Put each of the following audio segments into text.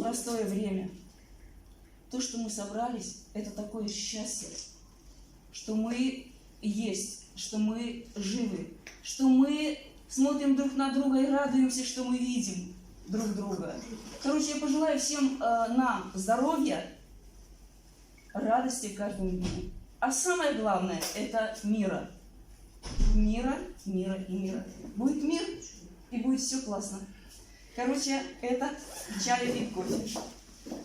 непростое время. То, что мы собрались, это такое счастье, что мы есть, что мы живы, что мы смотрим друг на друга и радуемся, что мы видим друг друга. Короче, я пожелаю всем нам здоровья, радости в каждом дне. А самое главное – это мира. Мира, мира и мира. Будет мир, и будет все классно. Короче, это чай и кофе.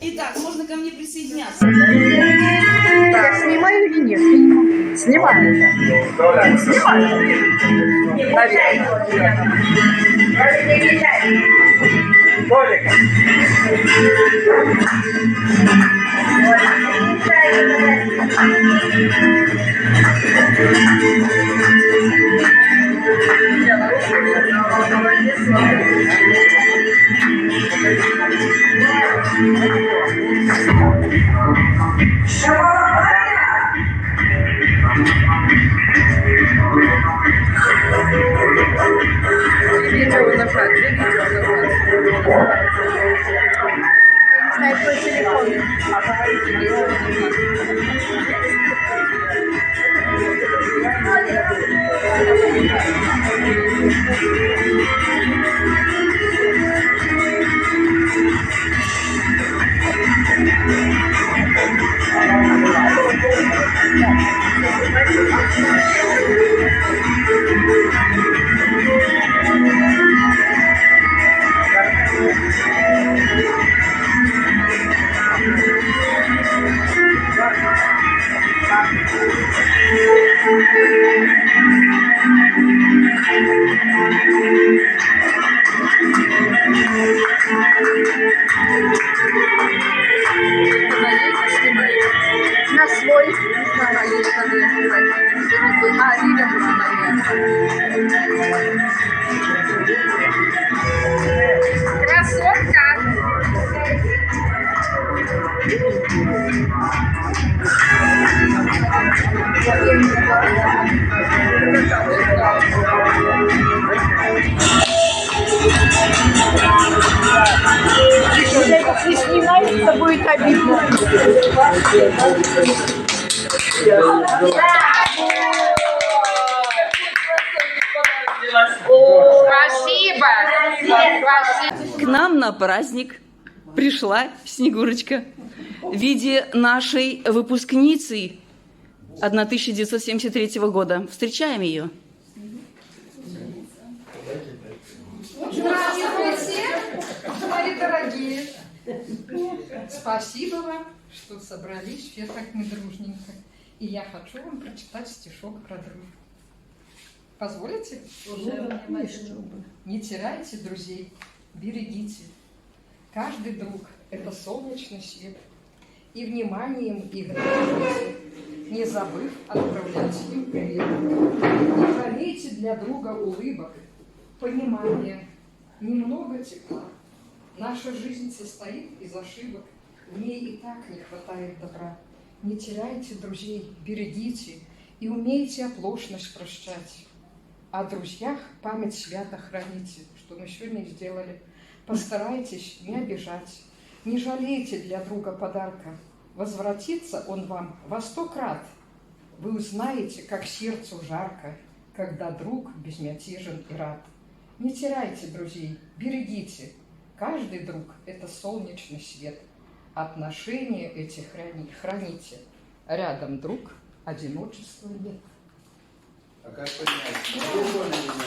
Итак, можно ко мне присоединяться. Я снимаю или нет? Снимаю. Снимаю. Видео нажать, снять по телефону. На свой, Лиля красотка. Если снимается, будет обидно. Спасибо. К нам на праздник пришла Снегурочка в виде нашей выпускницы 1973 года. Встречаем ее. Здравствуйте, мои дорогие. Спасибо вам, что собрались все так недружненько. И я хочу вам прочитать стишок про дружбу. Позволите? Не теряйте друзей, берегите. Каждый друг – это солнечный свет. И вниманием их дорожите, не забыв отправлять им привет. Не жалейте для друга улыбок, понимания, немного тепла. Наша жизнь состоит из ошибок, в ней и так не хватает добра. Не теряйте друзей, берегите и умейте оплошность прощать. О друзьях память свято храните, что мы сегодня сделали. Постарайтесь не обижать, не жалейте для друга подарка. Возвратится он вам во 100 крат. Вы узнаете, как сердцу жарко, когда друг безмятежен и рад. Не теряйте друзей, берегите. Каждый друг – это солнечный свет. Отношения эти храните. Рядом друг, одиночества нет. А как понять?